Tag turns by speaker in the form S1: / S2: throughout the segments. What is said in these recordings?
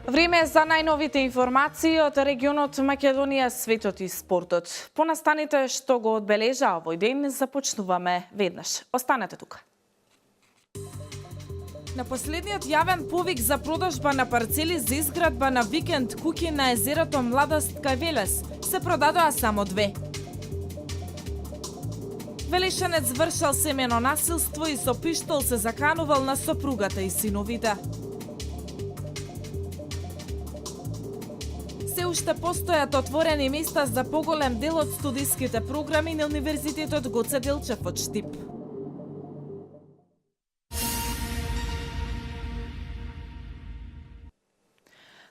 S1: Време е за најновите информации од регионот Македонија, светот и спортот. По настаните што го одбележа овој ден, започнуваме веднаш. Останете тука. На последниот јавен повик за продажба на парцели за изградба на викенд куќи на езерото Младост кај Велес се продадоа само 2. Велешанец вршал семено насилство и со пиштол се заканувал на сопругата и синовите. Се уште постојат отворени места за поголем дел од студиските програми на Универзитетот Гоце Делчев од Штип.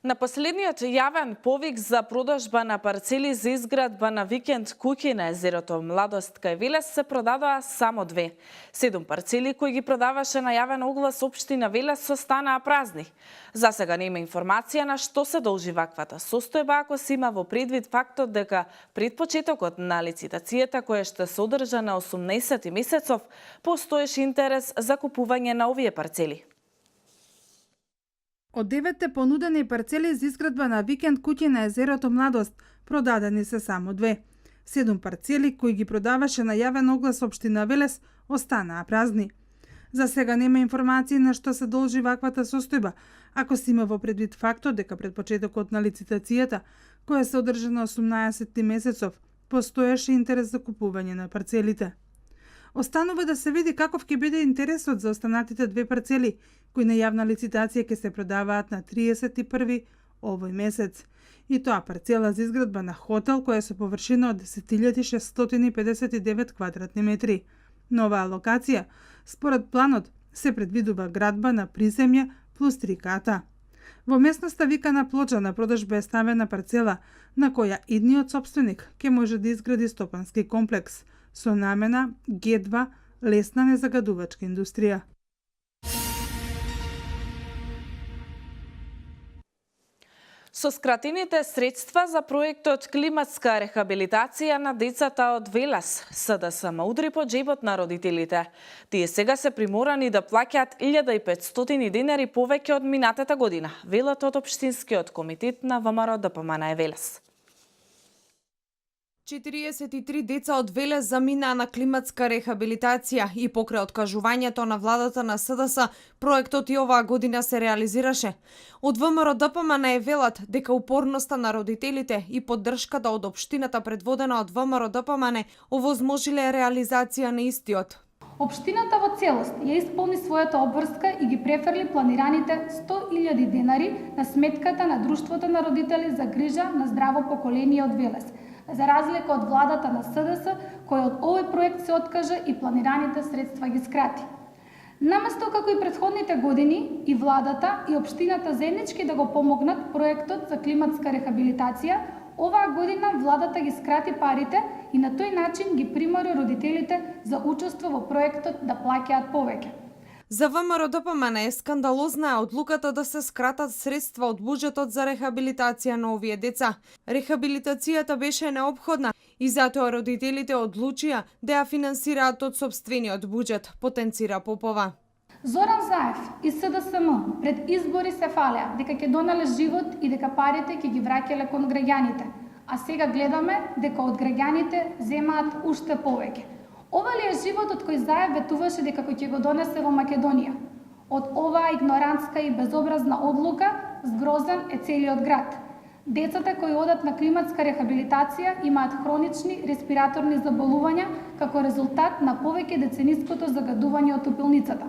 S1: На последниот јавен повик за продажба на парцели за изградба на викенд куќи на езерото Младост кај Велес се продадоа само 2. 7 парцели кои ги продаваше на јавен оглас општина Велес останаа празни. За сега нема информација на што се должи ваквата состојба, ако се има во предвид фактот дека пред почетокот на лицитацијата која ще се одржа на 18 месецов, постоеше интерес за купување на овие парцели.
S2: Од 9 понудени парцели за изградба на викенд куќи на езерото Младост, продадени се само 2. 7 парцели кои ги продаваше на јавен оглас општина Велес останаа празни. За сега нема информации на што се должи ваквата состојба, ако се има во предвид фактот дека пред почетокот на лицитацијата, која се одржа на 18 месецов, постоеше интерес за купување на парцелите. Останува да се види каков ќе биде интересот за останатите 2 парцели, кои на јавна лицитација ќе се продаваат на 31 овој месец. И тоа парцела за изградба на хотел која со површина од 10.659 квадратни метри. На оваа локација, според планот, се предвидува градба на приземја плюс 3 ката. Во местноста викана Плоча на продажба е ставена парцела на која идниот сопственик ќе може да изгради стопански комплекс со намена Г2 лесна незагадувачка индустрија.
S1: Со скратените средства за проектот климатска рехабилитација на децата од Велес, СДСМ удри по џебот на родителите. Тие сега се приморани да плаќаат 1500 денари повеќе од минатата година, велат од Општинскиот комитет на ВМРО ДПМН Велес.
S3: 43 деца од Велес заминаа на климатска рехабилитација и покрај откажувањето на владата на СДС, проектот и оваа година се реализираше. Од ВМРО ДПМН велат дека упорноста на родителите и поддршката од општината предводена од ВМРО ДПМН овозможиле реализација на истиот.
S4: Општината во целост ја исполни својата обврска и ги префрли планираните 100.000 денари на сметката на Друштвото на родители за грижа на здраво поколение од Велес, за разлика од владата на СДС, која од овој проект се откажа и планираните средства ги скрати. Наместо како и претходните години, и владата и општината заеднички да го помогнат проектот за климатска рехабилитација, оваа година владата ги скрати парите и на тој начин ги примори родителите за учество во проектот да плаќаат повеќе.
S3: За ВМРО ДПМН е скандалозна е одлуката да се скратат средства од буџетот за рехабилитација на овие деца. Рехабилитацијата беше неопходна и затоа родителите одлучија да ја финансираат од сопствениот буџет, потенцира Попова.
S4: Зоран Заев и СДСМ пред избори се фалеа дека ќе донеле живот и дека парите ќе ги враќале кон граѓаните, а сега гледаме дека од граѓаните земаат уште повеќе. Ова ли е животот кој Заев ветуваше дека кој ќе го донесе во Македонија? Од оваа игнорантска и безобразна одлука згрозен е целиот град. Децата кои одат на климатска рехабилитација имаат хронични респираторни заболувања како резултат на повеќе децениското загадување од топилницата.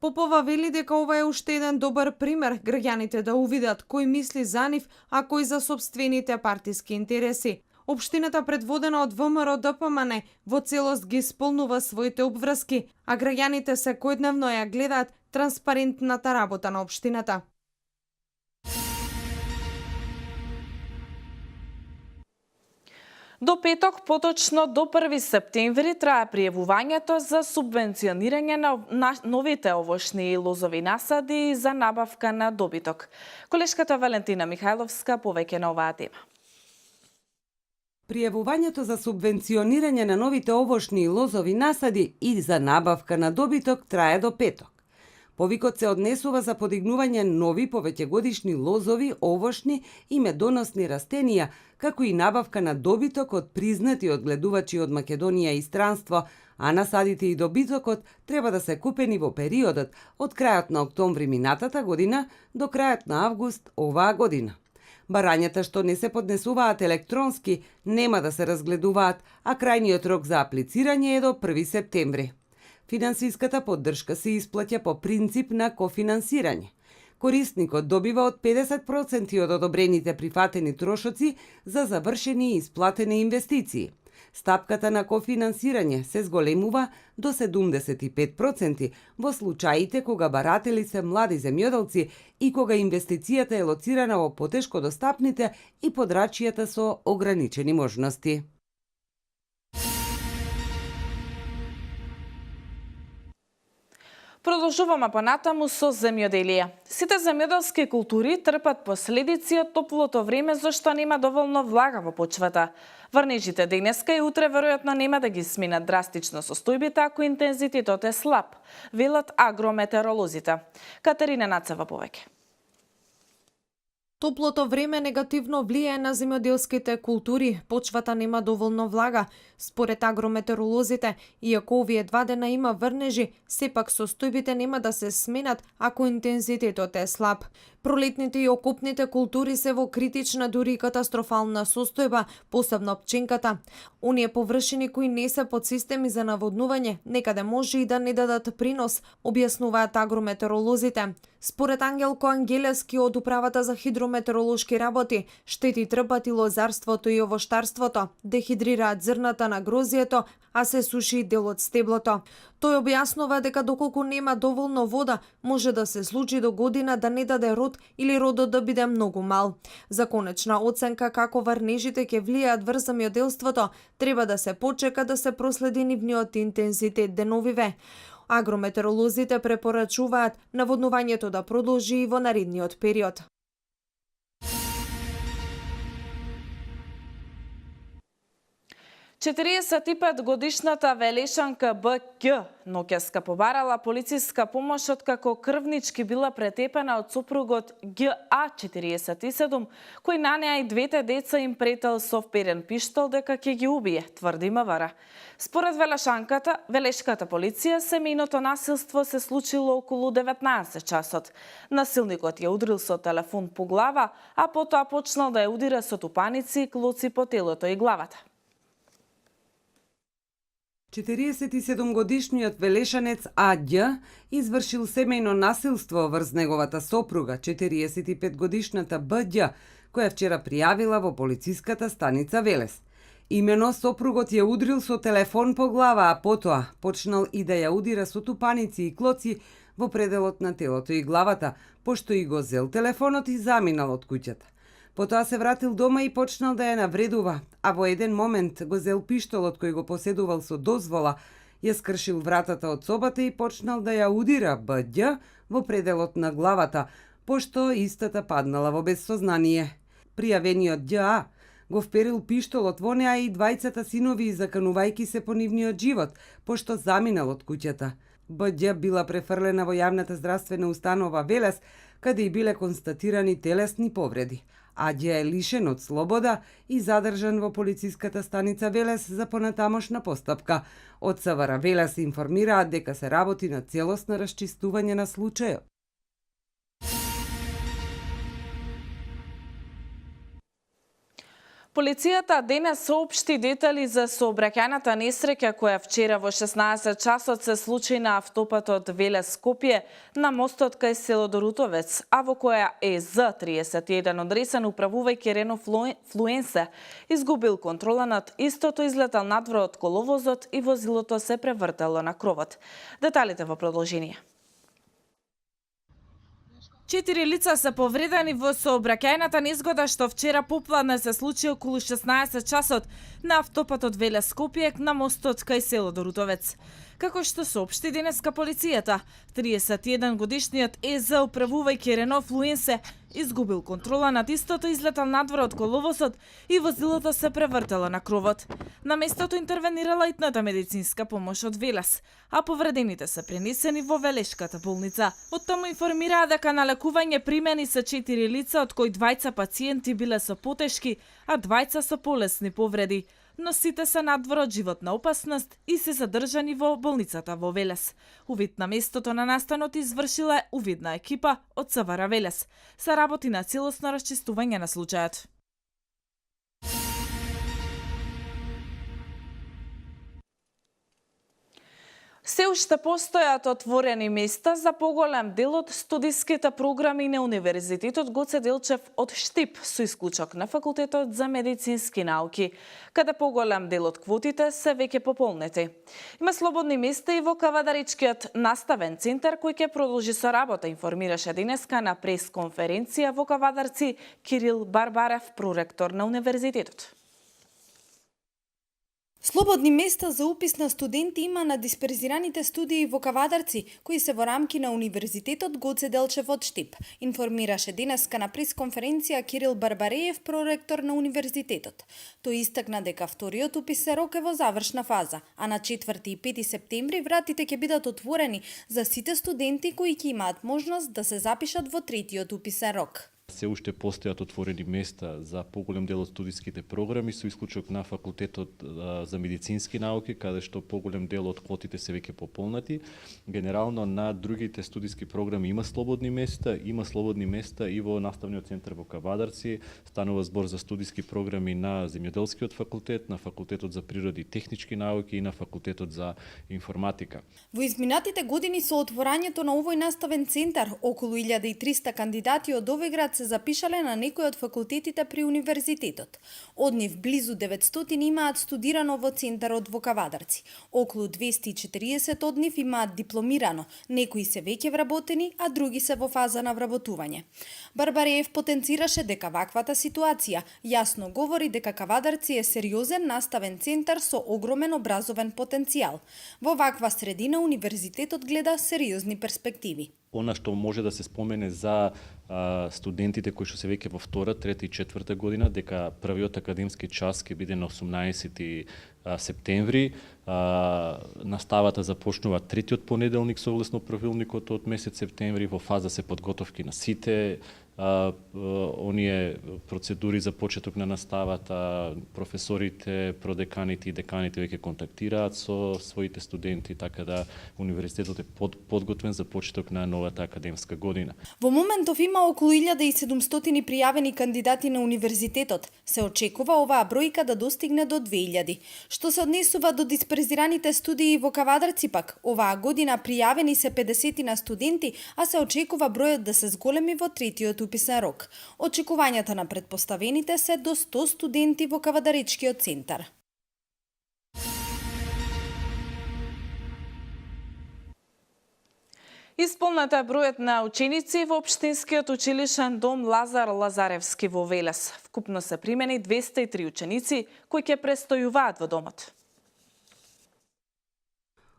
S3: Попова вели дека ова е уште еден добар пример граѓаните да увидат кој мисли за нив, а кој за сопствените партиски интереси. Општината предводена од ВМРО ДПМН во целост ги исполнува своите обврски, а граѓаните секојдневно ја гледаат транспарентната работа на општината.
S1: До петок, поточно до 1 септември, трае пријавувањето за субвенционирање на новите овошни и лозови насади за набавка на добиток. Колешката Валентина Михајловска повеќе на оваа тема.
S5: Пријавувањето за субвенционирање на новите овошни и лозови насади и за набавка на добиток трае до петок. Повикот се однесува за подигнување нови повеќегодишни лозови, овошни и медоносни растенија, како и набавка на добиток од признати одгледувачи од Македонија и странство, а насадите и добитокот треба да се купени во периодот од крајот на октомври минатата година до крајот на август оваа година. Барањата што не се поднесуваат електронски нема да се разгледуваат, а крајниот рок за аплицирање е до 1 септември. Финансиската поддршка се исплаќа по принцип на кофинансирање. Корисникот добива од 50% од одобрените прифатени трошоци за завршени и исплатени инвестиции. Стапката на кофинансирање се зголемува до 75% во случаите кога баратели се млади земјоделци и кога инвестицијата е лоцирана во потешко достапните и подрачјата со ограничени можности.
S1: Продолжуваме понатаму со земјоделие. Сите земјоделски култури трпат последици од топлото време зашто нема доволно влага во почвата. Врнежите денеска и утре веројатно нема да ги сминат драстично состојбите ако интензитетот е слаб, велат агрометеоролозите. Катерина Нацева повеќе.
S3: Топлото време негативно влијае на земјоделските култури, почвата нема доволно влага. Според агрометеоролозите, иако овие 2 дена има врнежи, сепак состојбите нема да се сменат ако интензитетот е слаб. Пролетните и окопните култури се во критична, дури и катастрофална состојба, посебно пченката. Оние површини кои не се под системи за наводнување, некаде може и да не дадат принос, објаснуваат агрометеоролозите. Според Ангелко Ангелески од Управата за хидрометеоролошки работи, штети трпат и лозарството и овоштарството, дехидрираат зрната на грозието, а се суши дел од стеблото. Тој објаснува дека доколку нема доволно вода, може да се случи до година да не даде род или родот да биде многу мал. За конечна оценка како врнежите ќе влијаат врз земјоделството, треба да се почека да се проследи нивниот интензитет деновиве. Агрометеоролозите препорачуваат наводнувањето да продолжи и во наредниот период.
S1: Годишната Велешанка Б.Г. ноќеска побарала полициска помош откако крвнички била претепена од сопругот Г.А. 47, кој на неа и двете деца им претел со вперен пиштол дека ќе ги убие, тврди МВР. Според Велешката полиција, семејното насилство се случило околу 19 часот. Насилникот ја удрил со телефон по глава, а потоа почнал да ја удира со тупаници и клоци по телото и главата.
S5: 47-годишниот велешанец А.Ѓ. извршил семејно насилство врз неговата сопруга, 45-годишната Б.Ѓ., која вчера пријавила во полициската станица Велес. Имено сопругот ја удрил со телефон по глава, а потоа почнал и да ја удира со тупаници и клоци во пределот на телото и главата, пошто и го зел телефонот и заминал од куќата. Потоа се вратил дома и почнал да ја навредува, а во еден момент го зел пиштолот кој го поседувал со дозвола, ја скршил вратата од собата и почнал да ја удира Б.Ѓ. во пределот на главата, пошто истата паднала во безсознание. Пријавениот Ѓ.А. го вперил пиштолот во неа и двајцата синови заканувајќи се по нивниот живот, пошто заминал од куќата. Б.Ѓ. била префрлена во јавната здравствена установа Велес, каде и биле констатирани телесни повреди. Аѓа е лишен од слобода и задржан во полициската станица Велес за понатамошна постапка. Од СВР Велес информираат дека се работи на целосно расчистување на случајот.
S1: Полицијата денес соопшти детали за сообраќајната несреќа која вчера во 16 часот се случи на автопатот Велес-Скопје на мостот кај село Дорутовец, а во која ЕЗ-31 одресен управувајќи Рено Флуенсе изгубил контрола над истото, излетал надвор од коловозот и возилото се превртело на кровот. Деталите во продолжение. 4 лица се повредени во сообраќајната незгода што вчера попладне се случи околу 16 часот на автопатот Велес-Скопје на мостот кај село Дорутовец. Како што соопшти денеска полицијата, 31 годишниот ЕЗ, управувајќи Рено Флуенсе, изгубил контрола над истото, излетал надвор од коловозот и возилото се превртело на кровот. На местото интервенирала итната медицинска помош од Велес, а повредените се пренесени во Велешката болница. Од таму информираа дека на лекување примени се 4 лица, од кои 2 пациенти биле со потешки, а 2 со полесни повреди. Но сите се надвор од животна опасност и се задржани во болницата во Велес. Увид на местото на настанот извршила увидна екипа од СВР Велес. Се работи на целосно расчистување на случајот. Се уште постојат отворени места за поголем дел од студиските програми на Универзитетот Гоце Делчев од Штип, со исклучок на Факултетот за медицински науки, каде поголем дел од квотите се веќе пополнети. Има слободни места и во Кавадаричкиот наставен центар, кој ќе продолжи со работа, информираше денеска на пресконференција во Кавадарци Кирил Барбарев, проректор на Универзитетот.
S6: Слободни места за упис на студенти има на дисперзираните студии во Кавадарци, кои се во рамки на Универзитетот Гоце Делчев од Штип, информираше денеска на пресконференција Кирил Барбареев, проректор на Универзитетот. Тој истакна дека вториот уписен рок е во завршна фаза, а на 4 и 5 септември вратите ќе бидат отворени за сите студенти кои ќе имаат можност да се запишат во третиот уписен рок.
S7: Се уште постојат отворени места за поголем дел од студиските програми, со исклучок на Факултетот за медицински науки, каде што поголем дел од квотите се веќе пополнати. Генерално на другите студиски програми има слободни места и во наставниот центар во Кавадарци. Станува збор за студиски програми на Земјоделскиот факултет, на Факултетот за природи и технички науки и на Факултетот за информатика.
S6: Во изминатите години со отворањето на овој наставен центар, околу 1300 кандидати од овој град се запишале на некој од факултетите при универзитетот. Од нив близу 900 имаат студирано во центарот во Кавадарци. Околу 240 од нив имаат дипломирано, некои се веќе вработени, а други се во фаза на вработување. Барбареев потенцираше дека ваквата ситуација јасно говори дека Кавадарци е сериозен наставен центар со огромен образовен потенцијал. Во ваква средина универзитетот гледа сериозни перспективи.
S7: Она што може да се спомене за студентите кои што се веќе во втора, трета и четврта година, дека првиот академски час ќе биде на 18 септември. Наставата започнува третиот понеделник согласно правилникот од месец септември. Во фаза се подготовки на сите оние процедури за почеток на наставата. Професорите, продеканите и деканите веќе контактираат со своите студенти, така да универзитетот е подготвен за почеток на новата академска година.
S6: Во моментов има околу 1700 пријавени кандидати на универзитетот. Се очекува оваа бројка да достигне до 2000. Што се однесува до дисперзираните студии во Кавадарци пак, оваа година пријавени се 50 на студенти, а се очекува бројот да се зголеми во третиот уписен рок. Очекувањата на претпоставените се до 100 студенти во Кавадаричкиот центар.
S1: Исполнет е бројот на ученици во Општинскиот училишен дом Лазар Лазаревски во Велес. Вкупно се примени 203 ученици кои ќе престојуваат во домот.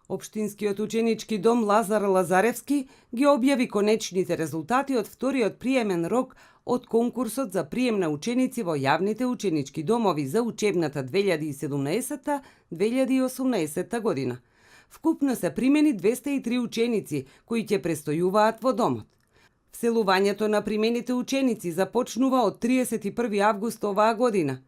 S5: Општинскиот ученички дом Лазар Лазаревски ги објави конечните резултати од вториот приемен рок од конкурсот за прием на ученици во јавните ученички домови за учебната 2017-2018 година. Вкупно се примени 203 ученици кои ќе престојуваат во домот. Вселувањето на примените ученици започнува од 31 август оваа година.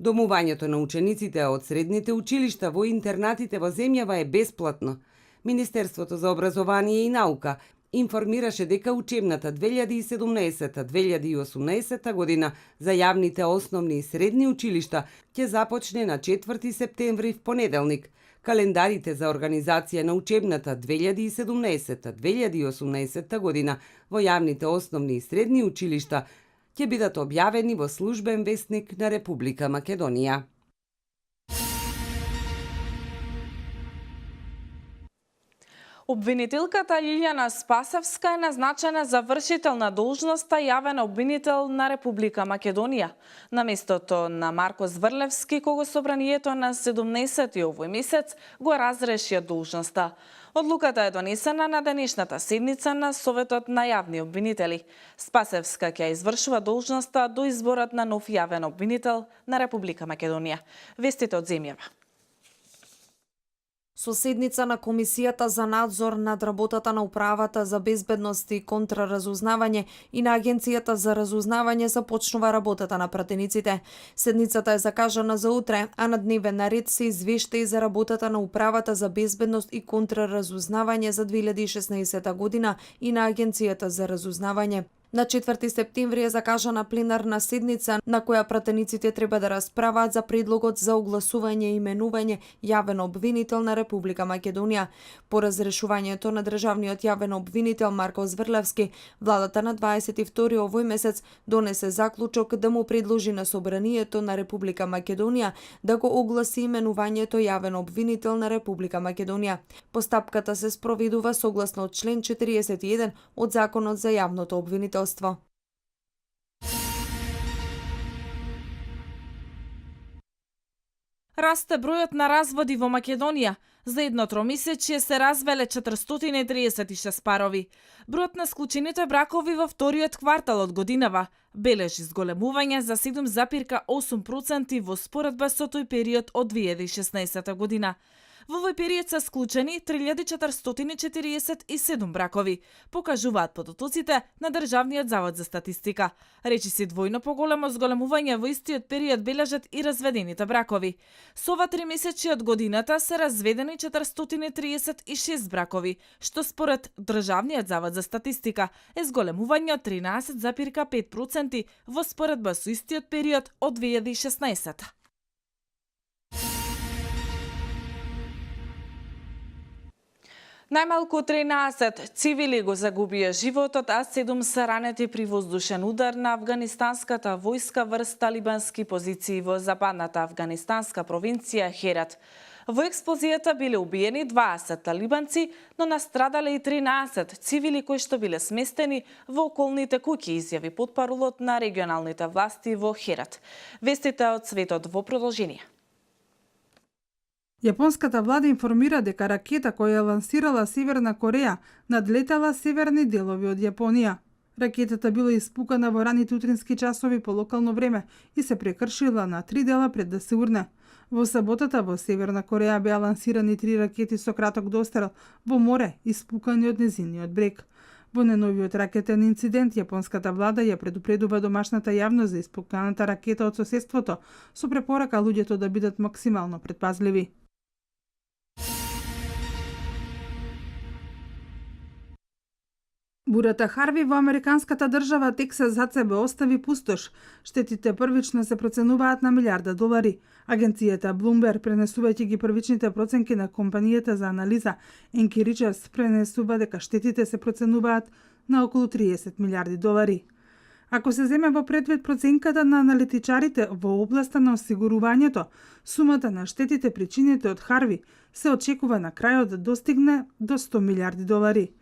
S5: Домувањето на учениците од средните училишта во интернатите во земјава е бесплатно. Министерството за образование и наука информираше дека учебната 2017-2018 година за јавните основни и средни училишта ќе започне на 4 септември в понеделник. Календарите за организација на учебната 2017-2018 година во јавните основни и средни училишта ќе бидат објавени во службен весник на Република Македонија.
S1: Обвинителката Лилјана Спасевска е назначена за вршител на должноста јавен обвинител на Република Македонија, на местото на Марко Зврлевски, кого собранието на 17 овој месец го разреши од должноста. Одлуката е донесена на денешната седница на Советот на јавни обвинители. Спасевска ќе извршува должноста до изборот на нов јавен обвинител на Република Македонија. Вестите од земјава.
S3: Со седница на Комисијата за надзор над работата на Управата за безбедност и контраразузнавање и на Агенцијата за разузнавање започнува работата на пратениците. Седницата е закажана за утре, а на дневен ред се извештаи за работата на Управата за безбедност и контраразузнавање за 2016 година и на Агенцијата за разузнавање. На 4 септември е закажана пленарна седница на која пратениците треба да расправаат за предлогот за огласување и именување јавен обвинител на Република Македонија. По разрешувањето на државниот јавен обвинител Марко Зврлевски, владата на 22 овој месец донесе заклучок да му предложи на Собранието на Република Македонија да го огласи именувањето јавен обвинител на Република Македонија. Постапката се спроведува согласно член 41 од Законот за јавното обвинителство.
S1: Расте бројот на разводи во Македонија. За едно тромесечие се развеле 436 парови. Бројот на склучените бракови во вториот квартал од годинава бележи зголемување за 7,8% во споредба со тој период од 2016 година. Во овој период се склучени 3447 бракови, покажуваат податоците на Државниот завод за статистика. Речиси двојно поголемо зголемување во истиот период бележат и разведените бракови. Со ова 3 месечи од годината се разведени 436 бракови, што според Државниот завод за статистика е зголемување од 13,5% во споредба со истиот период од 2016. Најмалку 13 цивили го загубија животот, а 7 се ранети при воздушен удар на афганистанската војска врз талибански позиции во западната афганистанска провинција Херат. Во експлозијата биле убиени 20 талибанци, но настрадале и 13 цивили кои што биле сместени во околните куќи, изјави потпарулот на регионалните власти во Херат. Вестите од светот во продолжение.
S2: Јапонската влада информира дека ракета која ја лансирала Северна Кореја надлетала северни делови од Јапонија. Ракетата била испукана во раните утрински часови по локално време и се прекршила на 3 дела пред да се урне. Во саботата во Северна Кореја беа лансирани 3 ракети со краток дострел во море, испукани од незиниот брег. Во неновиот ракетен инцидент, јапонската влада ја предупредува домашната јавност за испуканата ракета од соседството, со препорака луѓето да бидат максимално предпазливи. Бурата Харви во американската држава Тексас зад себе остави пустош. Штетите првично се проценуваат на $1,000,000. Агенцијата Bloomberg, пренесувајќи ги првичните проценки на компанијата за анализа Enki Research, пренесува дека штетите се проценуваат на околу $30 милиарди. Ако се земе во предвид проценката на аналитичарите во областа на осигурувањето, сумата на штетите причинете од Харви се очекува на крајот да достигне до $100 милиарди.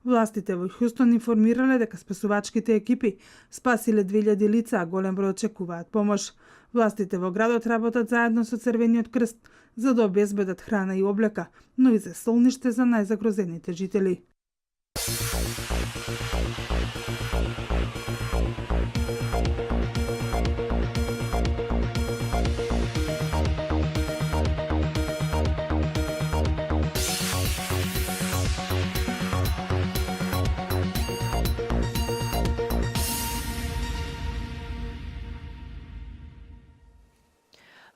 S2: Властите во Хјустон информирале дека спасувачките екипи спасиле 2000 лица, а голем број очекуваат помош. Властите во градот работат заедно со Црвениот крст за да обезбедат храна и облека, но и за солниште за најзагрозените жители.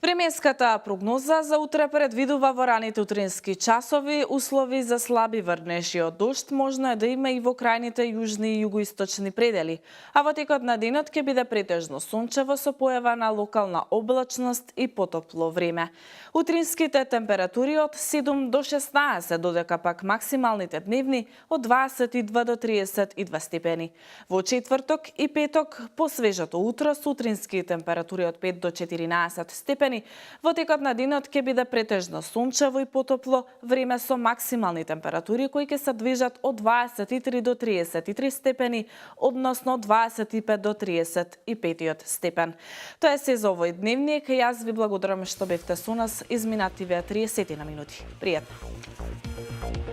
S1: Временската прогноза за утре предвидува во раните утрински часови услови за слаби врнежи од дожд, можно е да има и во крајните јужни и југоисточни предели, а во текот на денот ќе биде претежно сончево со појава на локална облачност и потопло време. Утринските температури од 7 до 16, додека пак максималните дневни од 22 до 32 степени. Во четврток и петок по свежото утро сутрински температури од 5 до 14 степени, степени. Во текот на денот ќе биде претежно сончево и потопло време со максимални температури кои ќе се движат од 23 до 33 степени, односно 25 до 35 степен. Тоа е се за овој дневник. Јас ви благодарам што бевте со нас изминативе 30 на минути. Пријатно.